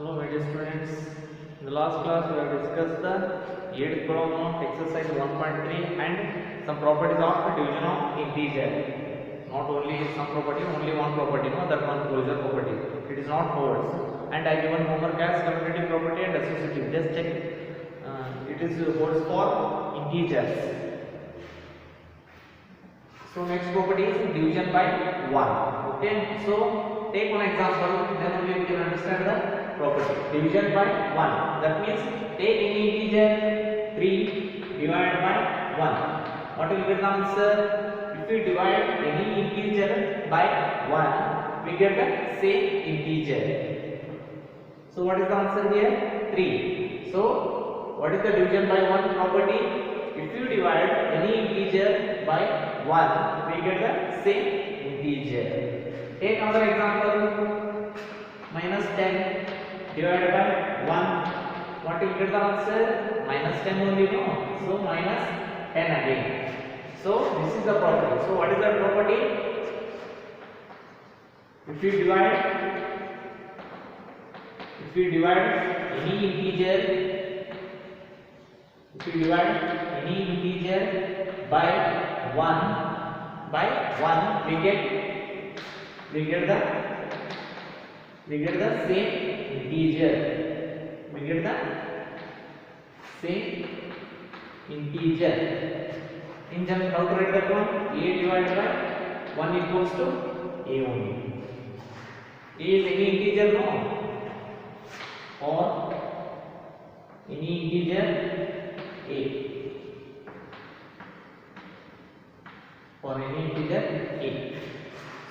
Hello my dear students, in the last class we have discussed the 8th problem of exercise 1.3 and some properties of division of integer. Not only some property, only one property, no, that one closure property. It is not holds. And I given homework as commutative property and associative. Just check it is holds for integers. So next property is division by 1. Okay, so take one example, then only we can understand the property. Division by 1. That means take any integer 3 divided by 1. What will be the answer? If we divide any integer by 1, we get the same integer. So what is the answer here? 3. So what is the division by 1 property? If you divide any integer by 1, we get the same integer. Take another example, minus 10 divided by 1. What will get the answer? Minus 10 only, no? So minus 10 again. So this is the property. So what is the property? If you divide any integer, by 1, we get the same integer. We get the same integer. In general, how to write that one? A divided by 1 equals to A only. A is any integer, no? Or any integer A. For any integer A.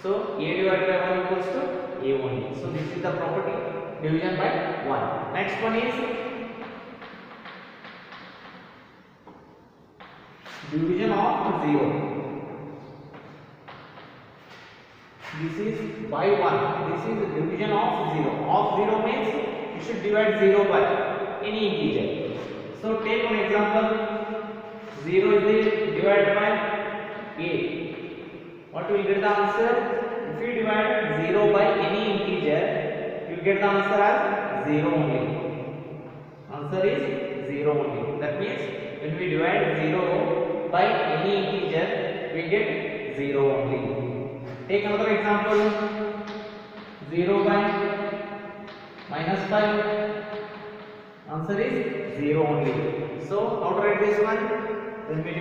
So A divided by 1 equals to A only. So this is the property division by 1. Next one is division of 0. This is by 1. This is division of 0. Of 0 means you should divide 0 by any integer. So take one example. 0 is divided by A. What will get the answer? If you divide 0 by any integer, you get the answer as 0 only. Answer is 0 only. That means when we divide 0 by any integer, we get 0 only. Take another example. 0 by minus 5. Answer is 0 only. So how to write this one? When we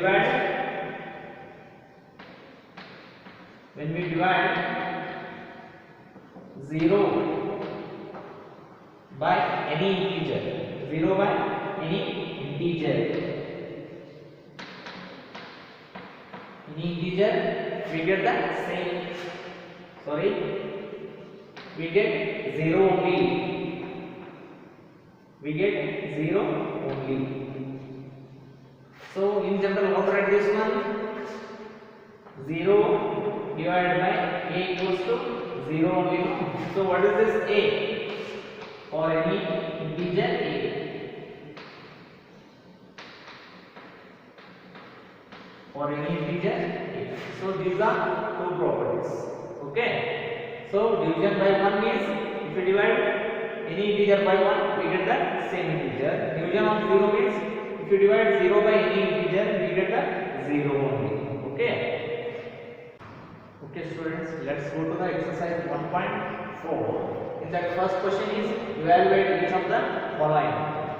divide 0 by any integer, 0 by any integer, we get the same. We get 0 only. We get 0 only. So in general, how to write this one? 0 divided by A equals to 0 only. So what is this A? For any integer A. For any integer A. So these are two properties. Okay. So division by 1 means if you divide any integer by 1, we get the same integer. Division of 0 means if you divide 0 by any integer, we get the 0 only. Okay. Okay students, let's go to the exercise 1.4. In that first question is evaluate each of the following.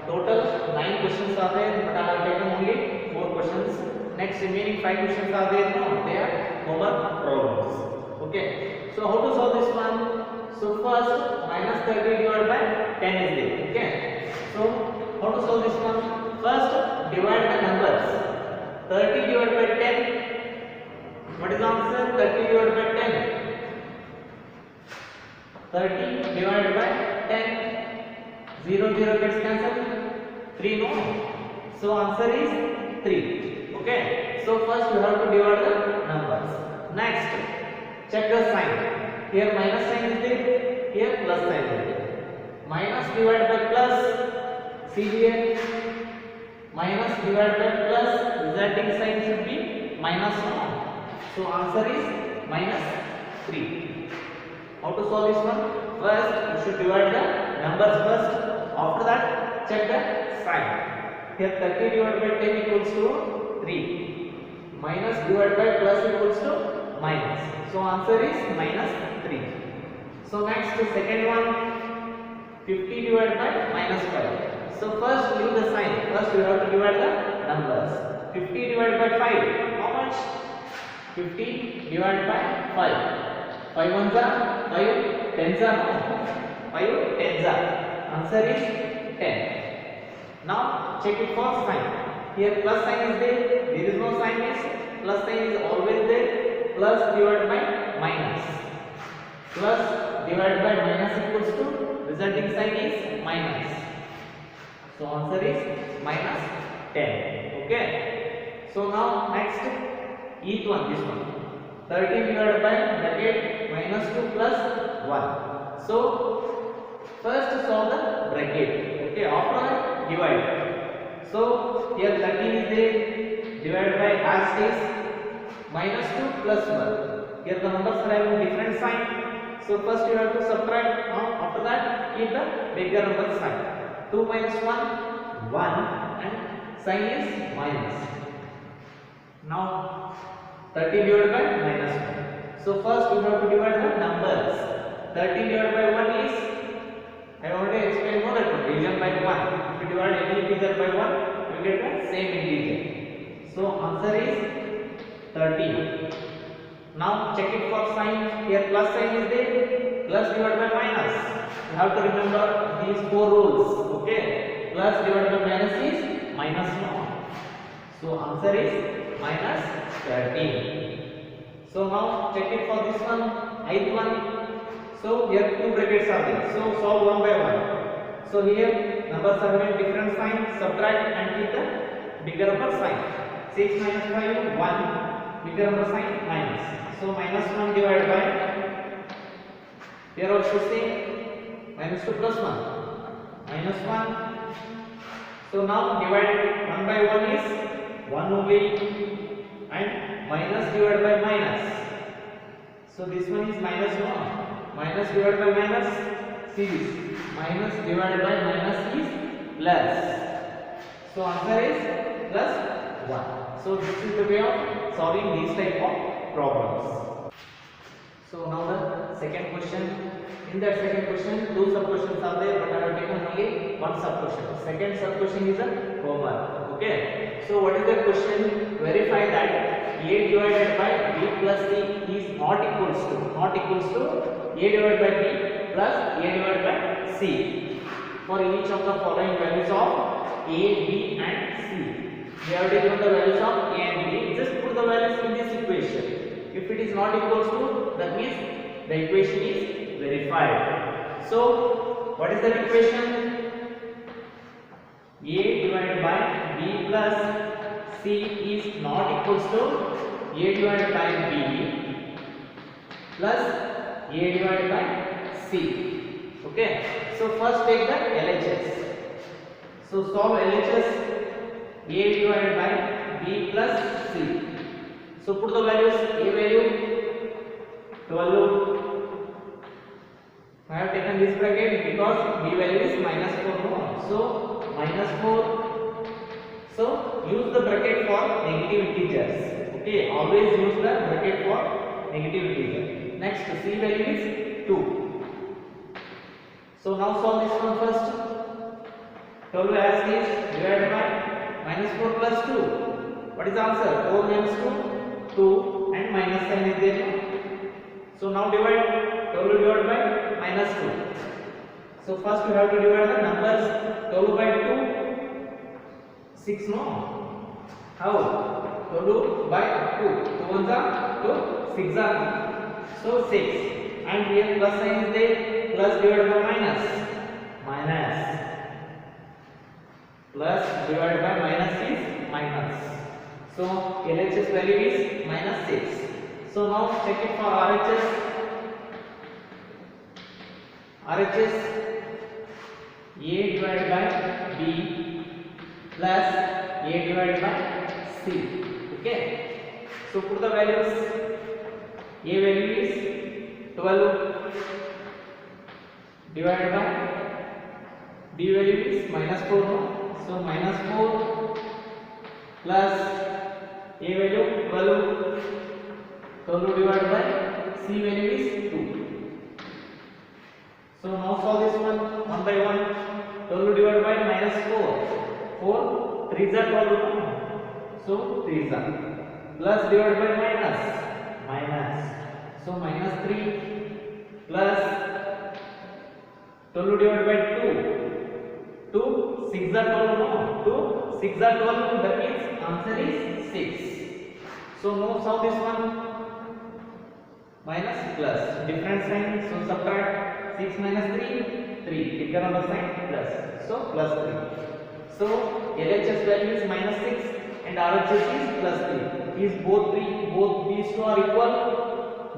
Total 9 questions are there, but I have taken only 4 questions. Next remaining 5 questions are there. No, they are homework problems. Okay. So how to solve this one? So first minus 30 divided by 10 is there. Okay. So how to solve this one? First divide the numbers. 30 divided by 10. What is the answer? 30 divided by 10. 30 divided by 10. 0 gets cancelled. 3 no. So answer is 3. Okay. So first you have to divide the numbers. Next, check the sign. Here minus sign is there. Here plus sign is there. Minus divided by plus. See here. Minus divided by plus. Resulting sign should be minus 1. So answer is minus 3. How to solve this one? First, you should divide the numbers first. After that, check the sign. Here 30 divided by 10 equals to 3. Minus divided by plus equals to minus. So answer is minus 3. So next, second one, 50 divided by minus 5. So first leave the sign. First you have to divide the numbers. 50 divided by 5. How much? 50 divided by 5. 5 ones are 5, 10s are 5, 10s are. Answer is 10. Now check it for sign. Here plus sign is there. There is no sign is plus sign is always there. Plus divided by minus. Plus divided by minus equals to resulting sign is minus. So answer is minus 10. Okay. So now next each one, this one. 13 divided by bracket minus 2 plus 1. So first solve the bracket. Okay. After that divide. So here 13 is there. Divided by as is minus 2 plus 1. Here the numbers are having different sign. So first you have to subtract. After that keep the bigger number sign. 2 minus 1, 1, and sign is minus. Now 13 divided by minus 1. So first you have to divide the numbers. 13 divided by 1 is, I already explained more that division by 1. If you divide any integer by 1, you get the same integer. So answer is 13. Now check it for sign. Here plus sign is there. Plus divided by minus. You have to remember these 4 rules. Okay. Plus divided by minus is minus 1. So answer is minus 13. So now check it for this one. Ith one. So here 2 brackets are there. So solve one by one. So here numbers are having different signs. Subtract and keep the bigger number sign. 6 minus 5, 1. Bigger number sign minus. So minus 1 divided by, here also same, minus 2 plus 1, minus 1. So now divide 1 by 1 is 1 only, and minus divided by minus. So this one is minus 1, minus divided by minus, see this, minus divided by minus is plus. So answer is plus 1. So this is the way of solving these type of problems. So now the second question. In that second question, 2 sub questions are there, but I have taken only 1 sub question. Second sub question is a homework. Okay. So what is the question? Verify that a divided by b plus c is not equals to a divided by b plus a divided by c for each of the following values of a, b, and c. We have taken the values of a and b. Just put the values in this equation. If it is not equals to, that means the equation is verified. So what is the equation? A divided by b plus c is not equals to a divided by b plus a divided by c. Okay. So first take the LHS. So solve LHS. A divided by b plus c. So put the values. A value 12. I have taken this bracket because b value is minus 4. So minus 4. So use the bracket for negative integers. Okay, always use the bracket for negative integer. Next, c value is 2. So now solve this one first. 12 as is divided by minus 4 plus 2. What is the answer? 4 minus 2, 2, and minus sign is there. So now divide 12 divided by minus 2. So first we have to divide the numbers. 12 by 2, 6 no? How? 12 by 2. 2 ones are 2, 6 are. So 6. And here plus sign is there. Plus divided by minus. Minus. Plus divided by minus is minus. So LHS value is minus 6. So now check it for RHS. RHS A divided by B plus A divided by C. Okay. So put the values. A value is 12 divided by D value is minus 4, no? So minus 4 plus A value 12. 12 divided by C value is 2. So now solve this one by one. 12 divided by minus 4. 4 3 are 12, no? So 3 are plus divided by minus. So minus 3 plus 12 divided by 2. 2 6 are 12, no? 2 6 are 12. That means answer is 6. So now solve this one. Minus plus different sign. So subtract 6 minus 3. 3. Pick another sign plus. So plus 3. So LHS value is minus 6 and RHS is plus 3. Is both these two are equal?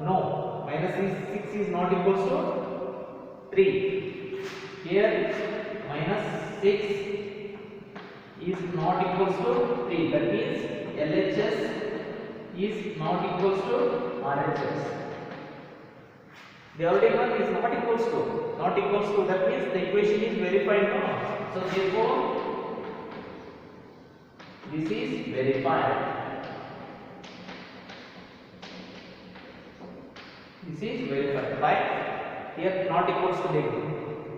No. Minus 6 is not equal to 3. Here minus 6 is not equal to 3. That means LHS is not equal to RHS. The other one is not equals to. That means the equation is verified now. So therefore this is verified. This is verified by here not equals to negative.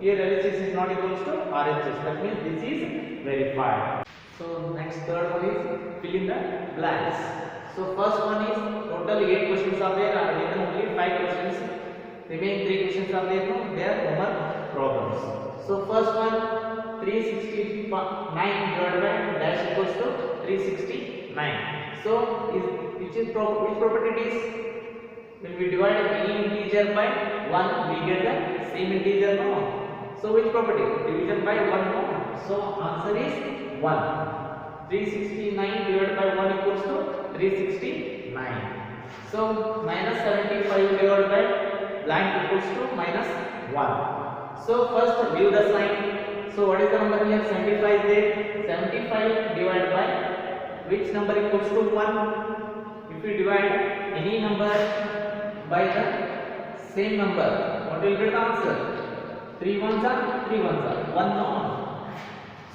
Here LHS is not equals to RHS. That means this is verified. So next third one is fill in the blanks. So first one is total 8 questions are there. I have written only 5 questions. Remaining 3 questions are there. No, they are homework problems. So first one 369 divided by dash equals to 369. So which property it is? When we divide any integer by 1, we get the same integer, no? So which property? Division by 1, no? So answer is 1. 369 divided by 1 equals to 369. So minus 75 divided by blank equals to minus 1. So first leave the sign. So what is the number here? 75 is there. 75 divided by which number equals to 1? If we divide any number by the same number, what will be the answer? 3 ones are 1 no.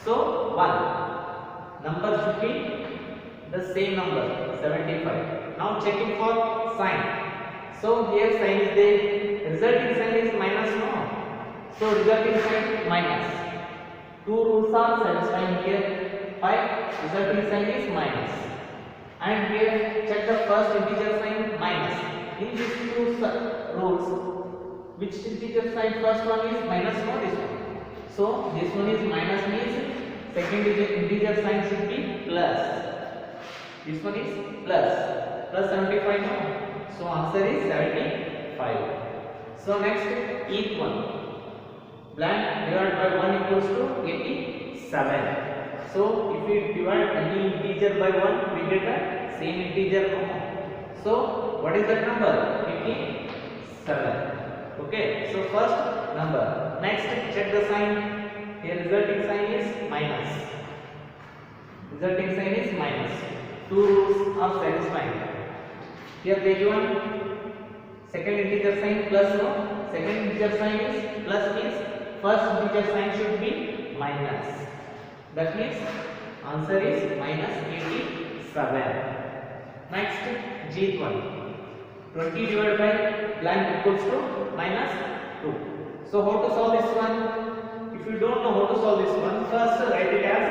So 1 number should be the same number 75. Now checking for sign. So here sign is there. Resulting sign is minus no. So resulting sign minus. 2 rules are satisfying here. 5 resulting sign is minus. And here check the first integer sign minus. In these two rules, which integer sign first one is minus no, this one. So this one is minus means second integer sign should be plus. This one is plus 75 no. So answer is 75. So next each one. Blank divided by 1 equals to 87. So if we divide any integer by 1, we get the same integer no. So what is that number? 87. Okay. So first number. Next check the sign. Here resulting sign is minus. Resulting sign is minus. Two rules are satisfying. Here page 1. Second integer sign plus no. Second integer sign is plus means first integer sign should be minus. That means answer is minus 87. Next G one. 20 divided by blank equals to minus 2. So how to solve this one? If you don't know how to solve this one, first write it as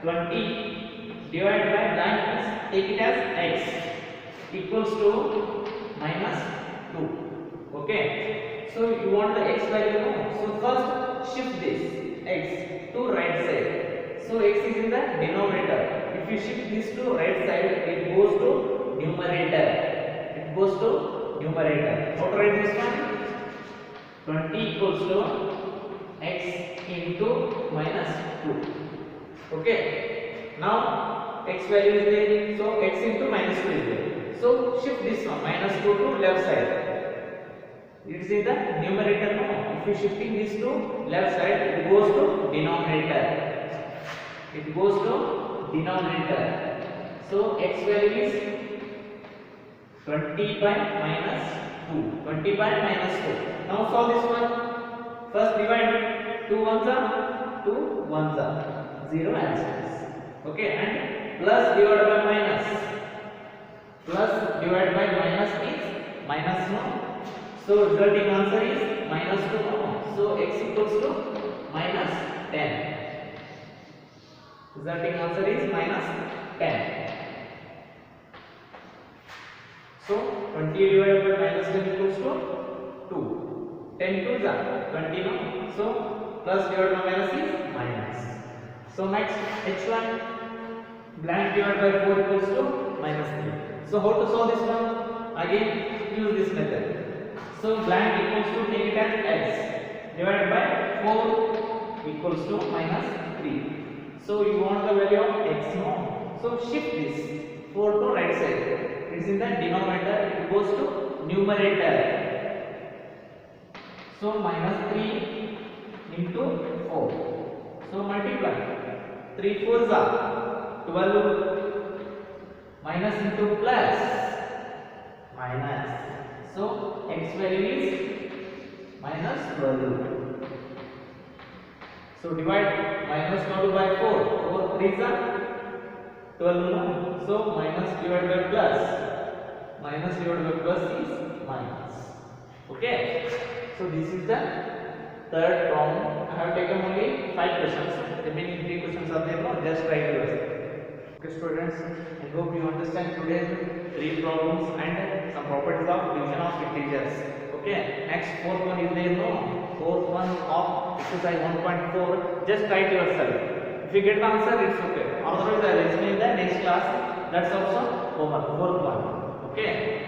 20 divided by blank means take it as x equals to minus 2. Okay. So you want the x value no? So first shift this x to right side. So x is in the denominator. If you shift this to right side, it goes to numerator. It goes to numerator. How to write this one? 20 equals to x into minus 2. Okay. Now x value is there. So x into minus 2 is there. So shift this one minus 2 to left side. It is in the numerator now. If you shifting this to left side, it goes to denominator. It goes to denominator. So x value is 20 by minus 2. 20 by minus 4. Now solve this one. First divide 2 2 ones are 2 ones are 0 answers. Okay, and plus divided by minus. Plus divided by minus is minus no. So resulting answer is minus 2 no. So x equals to minus 10. Resulting answer is minus 10. So 20 divided by minus 10 equals to 2. 10 2s are 20 no. So plus divided by minus is minus. So next h1 blank divided by 4 equals to minus 3. So how to solve this one? Again use this method. So blank equals to take it as x divided by 4 equals to minus 3. So you want the value of x no. So shift this 4 to right side. It is in the denominator. It goes to numerator. So minus 3 into 4. So multiply. 3 4s are 12. Minus into plus. Minus. So x value is minus 12. So divide minus 12 by 4. 4 3s are 12 no. So minus divided by plus. Minus divided by plus is minus. Okay. So this is the third problem. I have taken only 5 questions. Remaining 3 questions are there. No, just try to yourself. Okay, students. I hope you understand today's 3 problems and some properties of division of integers. Okay. Next fourth one is there. No. Fourth one of exercise 1.4. Just try to yourself. If you get the answer, it's okay. Otherwise, I will explain in the next class. That's also homework. Fourth one. Okay.